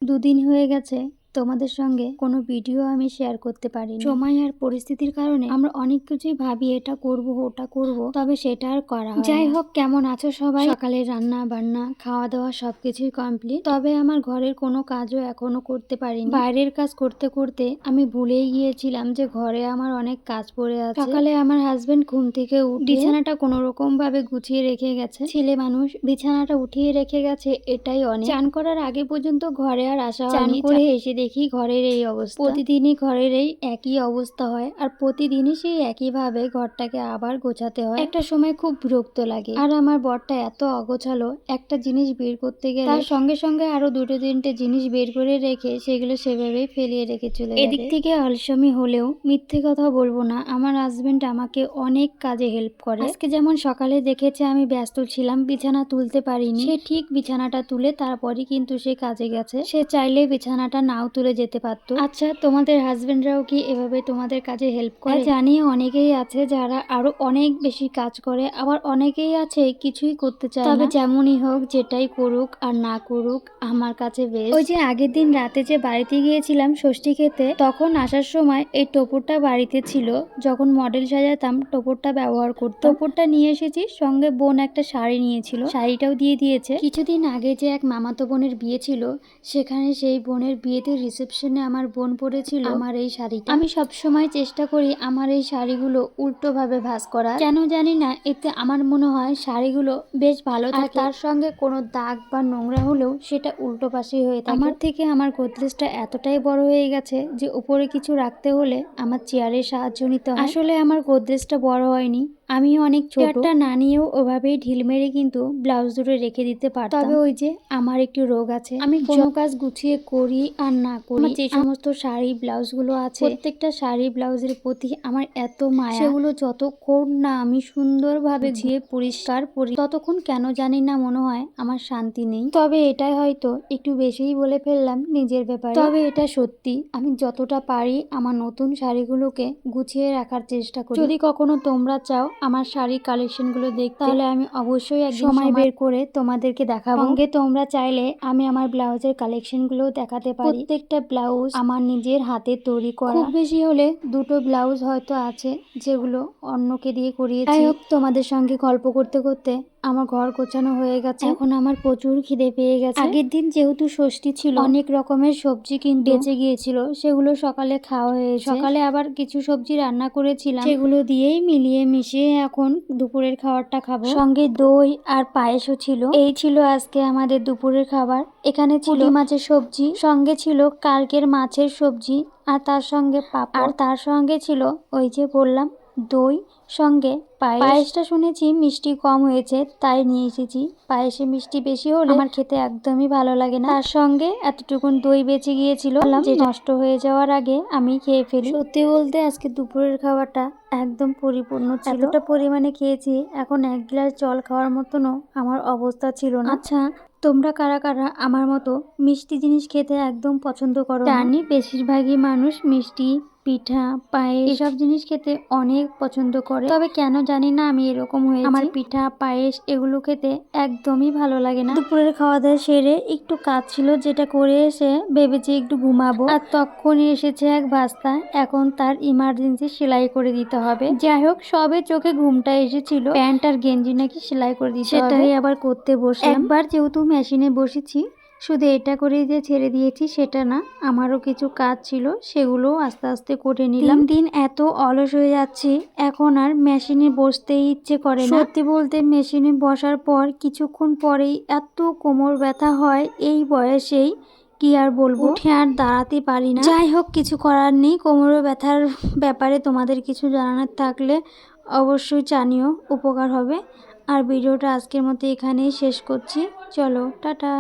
দুদিন হয়ে গেছে তোমাদের সঙ্গে কোনো ভিডিও আমি শেয়ার করতে পারিনি। সময় আর পরিস্থিতির কারণে আমরা অনেক কিছুই ভাবি, এটা করব ওটা করব, তবে সেটা আর করা হয় না। যাই হোক, কেমন আছো সবাই? সকালে রান্না বান্না খাওয়া দাওয়া সবকিছুই কমপ্লিট, তবে আমার ঘরের কোনো কাজও এখনো করতে পারিনি। বাইরের কাজ করতে করতে আমি ভুলেই গিয়েছিলাম যে ঘরে আমার অনেক কাজ পড়ে আছে। সকালে আমার হাজবেন্ড ঘুম থেকে উঠে বিছানাটা কোনো রকম ভাবে গুছিয়ে রেখে গেছে। ছেলে মানুষ বিছানাটা উঠিয়ে রেখে গেছে, এটাই অনেক। চান করার আগে পর্যন্ত ঘরে আর আসা হয়নি। চান করে এসে দেখি ঘরের এই অবস্থা। প্রতিদিনই ঘরের এই একই অবস্থা হয়, আর প্রতিদিনই সেই একইভাবে ঘরটাকে আবার গোছাতে হয়। একটা সময় খুব বিরক্ত লাগে। আর আমার বরটা এত অগোছালো, একটা জিনিস বের করতে গেলে তার সঙ্গে সঙ্গে আরো দুটো তিনটে জিনিস বের করে রেখে সেগুলো সেভাবেই ফেলিয়ে রেখে চলে যায়। এদিক থেকে আলসামি হলেও মিথ্যে কথা বলবো না, আমার হাজবেন্ড আমাকে অনেক কাজে হেল্প করে। আজকে যেমন সকালে দেখেছে আমি ব্যস্ত ছিলাম, বিছানা তুলতে পারিনি, সে ঠিক বিছানাটা তুলে তারপরই কিন্তু সে কাজে গেছে। সে চাইলে বিছানাটা নাও তুলে যেতে পারতো। আচ্ছা, তোমাদের হাজবেন্ডরাও কি এভাবে তোমাদের কাজে হেল্প করে? জানি অনেকেই আছে যারা আরো অনেক বেশি কাজ করে, আবার অনেকেই আছে কিছুই করতে চায় না। তবে যেমনই হোক, যেটাই করুক আর না করুক, আমার কাছে বেশ। ওই যে আগের দিন রাতে যে বাড়িতে গিয়েছিলাম ষষ্ঠী খেতে, তখন আসার সময় এই টোপরটা বাড়িতে ছিল। যখন মডেল সাজাতাম টোপরটা ব্যবহার করতাম। টোপরটা নিয়ে এসেছি, সঙ্গে বোন একটা শাড়ি নিয়েছিল, শাড়িটাও দিয়ে দিয়েছে। কিছুদিন আগে যে এক মামাতো বোনের বিয়ে ছিল, সেখানে সেই বোনের বিয়েতে রিসেপশনে আমার বোন পরেছিল আমার এই শাড়িটা। আমি সবসময় চেষ্টা করি আমার এই শাড়িগুলো উল্টো ভাবে ভাঁজ করার, কেন জানি না, এতে আমার মনে হয় শাড়িগুলো বেশ ভালো থাকে। তার সঙ্গে কোনো দাগ বা নোংরা হলেও সেটা উল্টো পাশেই হয়ে থাকে। আমার থেকে আমার গোদরেজটা এতটাই বড় হয়ে গেছে যে উপরে কিছু রাখতে হলে আমার চেয়ারের সাহায্য নিতে হয়। আসলে আমার গোদরেজটা বড় হয়নি, আমি অনেক ছোটটা না নিয়েও ওভাবেই ঢিল মেরে কিন্তু ব্লাউজ দুটো রেখে দিতে পারতাম। তবে ওই যে আমার একটু রোগ আছে, আমি কোনো কাজ গুছিয়ে করি আর না করি, যে সমস্ত শাড়ি ব্লাউজ গুলো আছে প্রত্যেকটা শাড়ি ব্লাউজের প্রতি আমার এত মায়া, সেগুলো যতক্ষণ না আমি সুন্দরভাবে গুছিয়ে পরিষ্কার করি ততক্ষণ কেন জানি না মনে হয় আমার শান্তি নেই। তবে এটাই হয়তো একটু বেশিই বলে ফেললাম নিজের ব্যাপারে, তবে এটা সত্যি। আমি যতটা পারি আমার নতুন শাড়িগুলোকে গুছিয়ে রাখার চেষ্টা করি। যদি কখনো তোমরা চাও আমার শাড়ির কালেকশন গুলো দেখতে, তাহলে আমি অবশ্যই এক সময় বের করে তোমাদেরকে দেখাবো। সঙ্গে তোমরা চাইলে আমি আমার ব্লাউজের কালেকশন গুলো দেখাতে পারি। প্রত্যেকটা ব্লাউজ আমার নিজের হাতে তৈরি করা, খুব বেশি হলে দুটো ব্লাউজ হয়তো আছে যেগুলো অন্যকে দিয়ে করিয়েছি। যাই হোক, তোমাদের সঙ্গে গল্প করতে করতে আমার ঘর গোছানো হয়ে গেছে। এখন আমার প্রচুর খিদে পেয়ে গেছে। আগের দিন যেহেতু ষষ্ঠী ছিল, অনেক রকমের সবজি কিন্তু বেঁচে গিয়েছিল, সেগুলো সকালে খাওয়া হয়েছে। সকালে আবার কিছু সবজি রান্না করেছিলাম, সেগুলো দিয়েই মিলিয়ে মিশিয়ে এখন দুপুরের খাবারটা খাবো। সঙ্গে দই আর পায়েসও ছিল। এই ছিল আজকে আমাদের দুপুরের খাবার। এখানে ছিল মাছের সবজি, সঙ্গে ছিল কালকের মাছের সবজি, আর তার সঙ্গে পাঁপড়, আর তার সঙ্গে ছিল ওই যে বললাম দই, সঙ্গে পায়েসটা শুনেছি মিষ্টি কম হয়েছে তাই নিয়ে এসেছি। পায়েসে মিষ্টি বেশি হলে আমার খেতে একদমই ভালো লাগে না। তার সঙ্গে এতটুকুন দই বেঁচে গিয়েছিল, যে নষ্ট হয়ে যাওয়ার আগে আমি খেয়ে ফেলি। সত্যি বলতে আজকে দুপুরের খাবারটা একদম পরিপূর্ণ ছিল। এতটা পরিমাণে খেয়েছি, এখন এক গ্লাস জল খাওয়ার মতনও আমার অবস্থা ছিল না। আচ্ছা, তোমরা কারা কারা আমার মতো মিষ্টি জিনিস খেতে একদম পছন্দ করো? জানি বেশিরভাগই মানুষ মিষ্টি, পিঠা, পায়েস এসব জিনিস খেতে অনেক পছন্দ করে, তবে কেন জানি না আমি এরকম হয়েছি। আমার পিঠা পায়েস এগুলো খেতে একদমই ভালো লাগে না। দুপুরের খাওয়া দাওয়া সেরে একটু কাজ ছিল, যেটা করে এসে ভেবেছি একটু ঘুমাবো, আর তখনই এসেছে এক ভাস্তা, এখন তার ইমার্জেন্সি সেলাই করে দিতে হবে। যাই হোক, সবে চোখে ঘুমটা এসেছিল, প্যান্ট আর গেঞ্জি নাকি সেলাই করে দিতে হবে, সেটাই আবার করতে বসলাম। একবার যেহেতু মেশিনে বসেছি, শুধু এটা করে যে ছেড়ে দিয়েছি সেটা না, আমারও কিছু কাজ ছিল, সেগুলো আস্তে আস্তে করে নিলাম। দিন এত অলস হয়ে যাচ্ছি, এখন আর মেশিনে বসতেই ইচ্ছে করে না। সত্যি বলতে মেশিনে বসার পর কিছুক্ষণ পরেই এত কোমর ব্যথা হয়, এই বয়সেই কি আর বলবো, উঠে আর দাঁড়াতে পারি না। যাই হোক, কিছু করার নেই। কোমর ব্যথার ব্যাপারে তোমাদের কিছু জানানোর থাকলে অবশ্যই জানিও, উপকার হবে। আর ভিডিওটা আজকের মতো এখানেই শেষ করছি। চলো, টাটা।